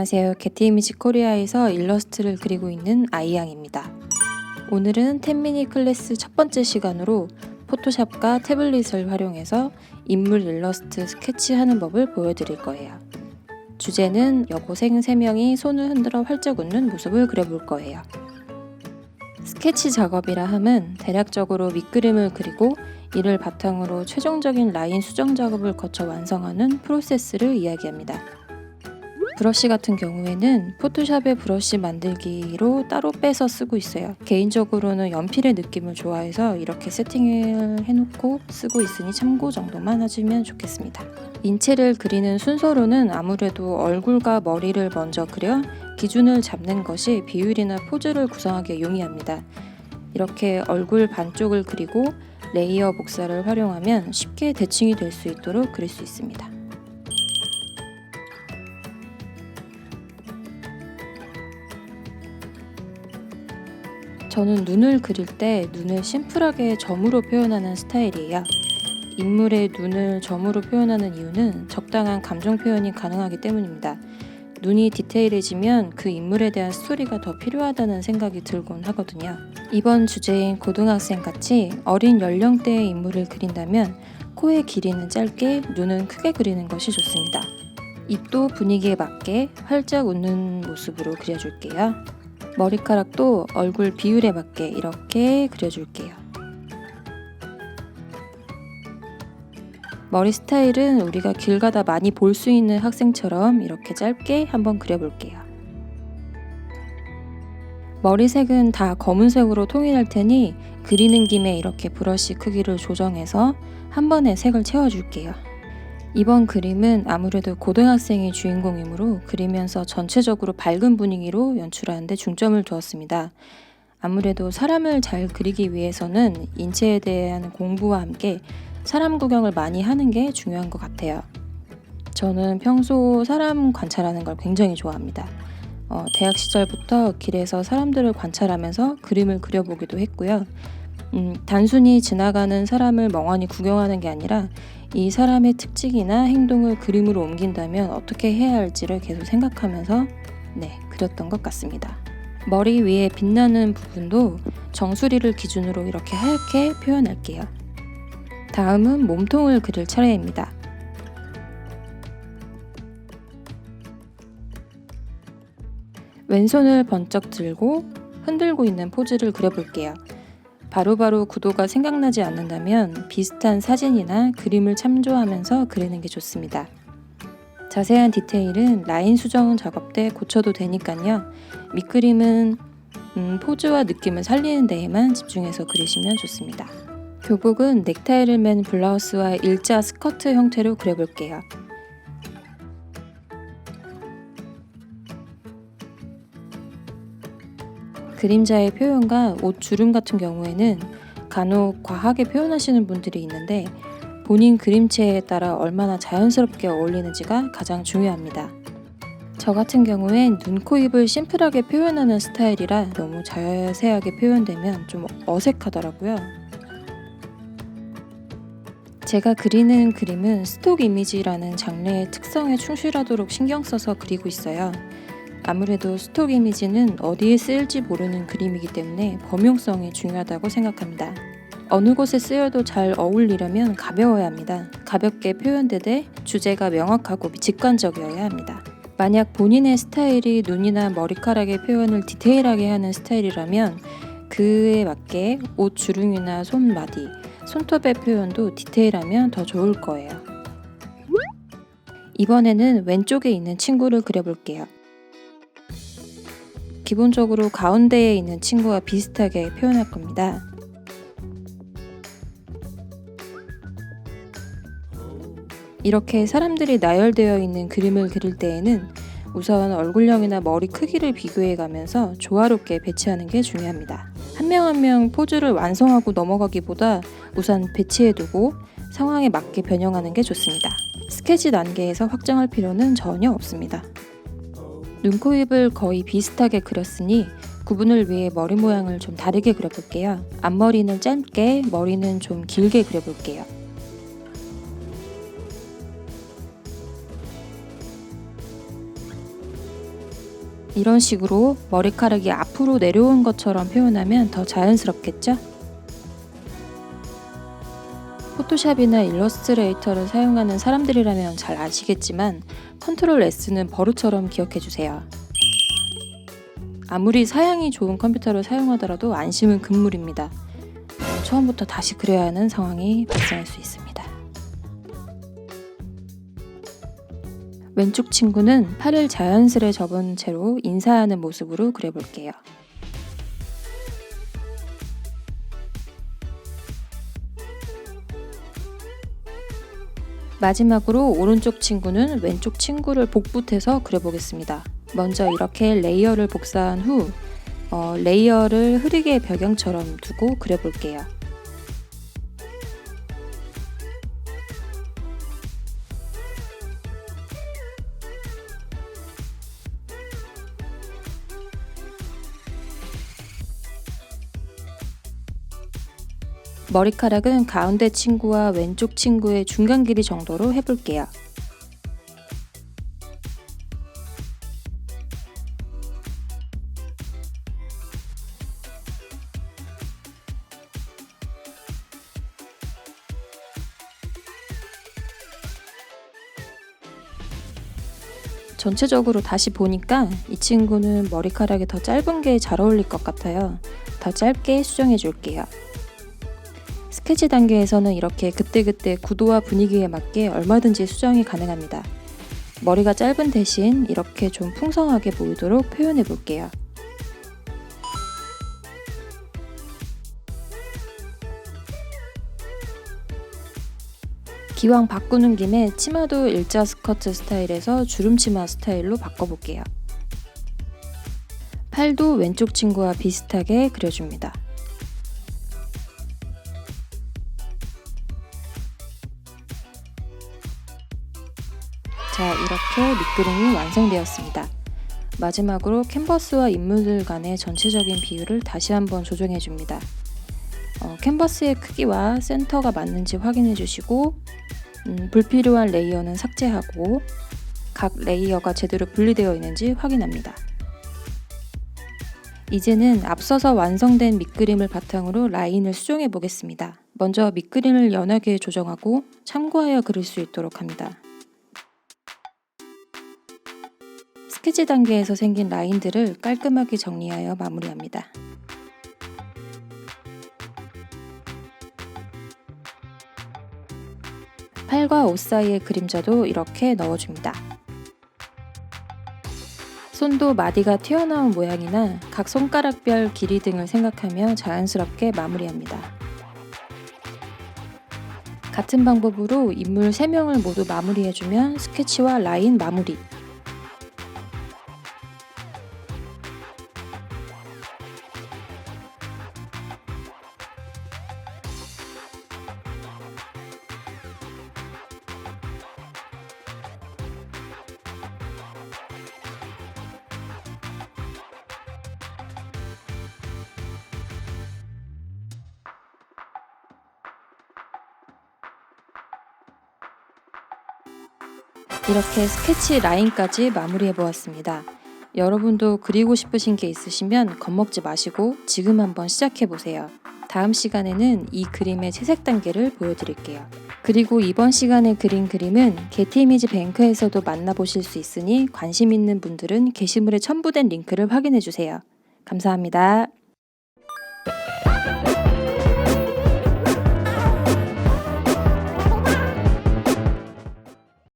안녕하세요. 게티이미지 코리아에서 일러스트를 그리고 있는 아이양입니다. 오늘은 10미니 클래스 첫 번째 시간으로 포토샵과 태블릿을 활용해서 인물 일러스트 스케치하는 법을 보여드릴 거예요. 주제는 여고생 3명이 손을 흔들어 활짝 웃는 모습을 그려볼 거예요. 스케치 작업이라 함은 대략적으로 밑그림을 그리고 이를 바탕으로 최종적인 라인 수정 작업을 거쳐 완성하는 프로세스를 이야기합니다. 브러쉬 같은 경우에는 포토샵의 브러쉬 만들기로 따로 빼서 쓰고 있어요. 개인적으로는 연필의 느낌을 좋아해서 이렇게 세팅을 해놓고 쓰고 있으니 참고 정도만 하시면 좋겠습니다. 인체를 그리는 순서로는 아무래도 얼굴과 머리를 먼저 그려 기준을 잡는 것이 비율이나 포즈를 구성하기에 용이합니다. 이렇게 얼굴 반쪽을 그리고 레이어 복사를 활용하면 쉽게 대칭이 될 수 있도록 그릴 수 있습니다. 저는 눈을 그릴 때 눈을 심플하게 점으로 표현하는 스타일이에요. 인물의 눈을 점으로 표현하는 이유는 적당한 감정 표현이 가능하기 때문입니다. 눈이 디테일해지면 그 인물에 대한 스토리가 더 필요하다는 생각이 들곤 하거든요. 이번 주제인 고등학생 같이 어린 연령대의 인물을 그린다면 코의 길이는 짧게, 눈은 크게 그리는 것이 좋습니다. 입도 분위기에 맞게 활짝 웃는 모습으로 그려줄게요. 머리카락도 얼굴 비율에 맞게 이렇게 그려줄게요. 머리 스타일은 우리가 길 가다 많이 볼 수 있는 학생처럼 이렇게 짧게 한번 그려볼게요. 머리색은 다 검은색으로 통일할 테니 그리는 김에 이렇게 브러쉬 크기를 조정해서 한 번에 색을 채워줄게요. 이번 그림은 아무래도 고등학생이 주인공이므로 그리면서 전체적으로 밝은 분위기로 연출하는 데 중점을 두었습니다. 아무래도 사람을 잘 그리기 위해서는 인체에 대한 공부와 함께 사람 구경을 많이 하는 게 중요한 것 같아요. 저는 평소 사람 관찰하는 걸 굉장히 좋아합니다. 대학 시절부터 길에서 사람들을 관찰하면서 그림을 그려보기도 했고요. 단순히 지나가는 사람을 멍하니 구경하는 게 아니라 이 사람의 특징이나 행동을 그림으로 옮긴다면 어떻게 해야 할지를 계속 생각하면서 그렸던 것 같습니다. 머리 위에 빛나는 부분도 정수리를 기준으로 이렇게 하얗게 표현할게요. 다음은 몸통을 그릴 차례입니다. 왼손을 번쩍 들고 흔들고 있는 포즈를 그려볼게요. 바로바로 구도가 생각나지 않는다면 비슷한 사진이나 그림을 참조하면서 그리는 게 좋습니다. 자세한 디테일은 라인 수정 작업 때 고쳐도 되니까요. 밑그림은 포즈와 느낌을 살리는 데에만 집중해서 그리시면 좋습니다. 교복은 넥타이를 맨 블라우스와 일자 스커트 형태로 그려볼게요. 그림자의 표현과 옷 주름 같은 경우에는 간혹 과하게 표현하시는 분들이 있는데 본인 그림체에 따라 얼마나 자연스럽게 어울리는지가 가장 중요합니다. 저 같은 경우엔 눈, 코, 입을 심플하게 표현하는 스타일이라 너무 자세하게 표현되면 좀 어색하더라고요. 제가 그리는 그림은 스톡 이미지라는 장르의 특성에 충실하도록 신경 써서 그리고 있어요. 아무래도 스톡 이미지는 어디에 쓰일지 모르는 그림이기 때문에 범용성이 중요하다고 생각합니다. 어느 곳에 쓰여도 잘 어울리려면 가벼워야 합니다. 가볍게 표현되되 주제가 명확하고 직관적이어야 합니다. 만약 본인의 스타일이 눈이나 머리카락의 표현을 디테일하게 하는 스타일이라면 그에 맞게 옷 주름이나 손마디, 손톱의 표현도 디테일하면 더 좋을 거예요. 이번에는 왼쪽에 있는 친구를 그려볼게요. 기본적으로 가운데에 있는 친구와 비슷하게 표현할 겁니다. 이렇게 사람들이 나열되어 있는 그림을 그릴 때에는 우선 얼굴형이나 머리 크기를 비교해 가면서 조화롭게 배치하는 게 중요합니다. 한 명 한 명 포즈를 완성하고 넘어가기보다 우선 배치해두고 상황에 맞게 변형하는 게 좋습니다. 스케치 단계에서 확정할 필요는 전혀 없습니다. 눈, 코, 입을 거의 비슷하게 그렸으니 구분을 위해 머리 모양을 좀 다르게 그려볼게요. 앞머리는 짧게, 머리는 좀 길게 그려볼게요. 이런 식으로 머리카락이 앞으로 내려온 것처럼 표현하면 더 자연스럽겠죠? 포토샵이나 일러스트레이터를 사용하는 사람들이라면 잘 아시겠지만 컨트롤 S는 버릇처럼 기억해주세요. 아무리 사양이 좋은 컴퓨터를 사용하더라도 안심은 금물입니다. 처음부터 다시 그려야 하는 상황이 발생할 수 있습니다. 왼쪽 친구는 팔을 자연스레 접은 채로 인사하는 모습으로 그려볼게요. 마지막으로 오른쪽 친구는 왼쪽 친구를 복붙해서 그려보겠습니다. 먼저 이렇게 레이어를 복사한 후 레이어를 흐리게 배경처럼 두고 그려볼게요. 머리카락은 가운데 친구와 왼쪽 친구의 중간 길이 정도로 해볼게요. 전체적으로 다시 보니까 이 친구는 머리카락이 더 짧은 게 잘 어울릴 것 같아요. 더 짧게 수정해 줄게요. 스케치 단계에서는 이렇게 그때그때 구도와 분위기에 맞게 얼마든지 수정이 가능합니다. 머리가 짧은 대신 이렇게 좀 풍성하게 보이도록 표현해 볼게요. 기왕 바꾸는 김에 치마도 일자 스커트 스타일에서 주름 치마 스타일로 바꿔볼게요. 팔도 왼쪽 친구와 비슷하게 그려줍니다. 자, 이렇게 밑그림이 완성되었습니다. 마지막으로 캔버스와 인물들 간의 전체적인 비율을 다시 한번 조정해 줍니다. 캔버스의 크기와 센터가 맞는지 확인해 주시고 불필요한 레이어는 삭제하고 각 레이어가 제대로 분리되어 있는지 확인합니다. 이제는 앞서서 완성된 밑그림을 바탕으로 라인을 수정해 보겠습니다. 먼저 밑그림을 연하게 조정하고 참고하여 그릴 수 있도록 합니다. 스케치 단계에서 생긴 라인들을 깔끔하게 정리하여 마무리합니다. 팔과 옷 사이의 그림자도 이렇게 넣어줍니다. 손도 마디가 튀어나온 모양이나 각 손가락별 길이 등을 생각하며 자연스럽게 마무리합니다. 같은 방법으로 인물 3명을 모두 마무리해주면 스케치와 라인 마무리. 이렇게 스케치 라인까지 마무리해 보았습니다. 여러분도 그리고 싶으신 게 있으시면 겁먹지 마시고 지금 한번 시작해 보세요. 다음 시간에는 이 그림의 채색 단계를 보여드릴게요. 그리고 이번 시간에 그린 그림은 게티 이미지 뱅크에서도 만나보실 수 있으니 관심 있는 분들은 게시물에 첨부된 링크를 확인해 주세요. 감사합니다.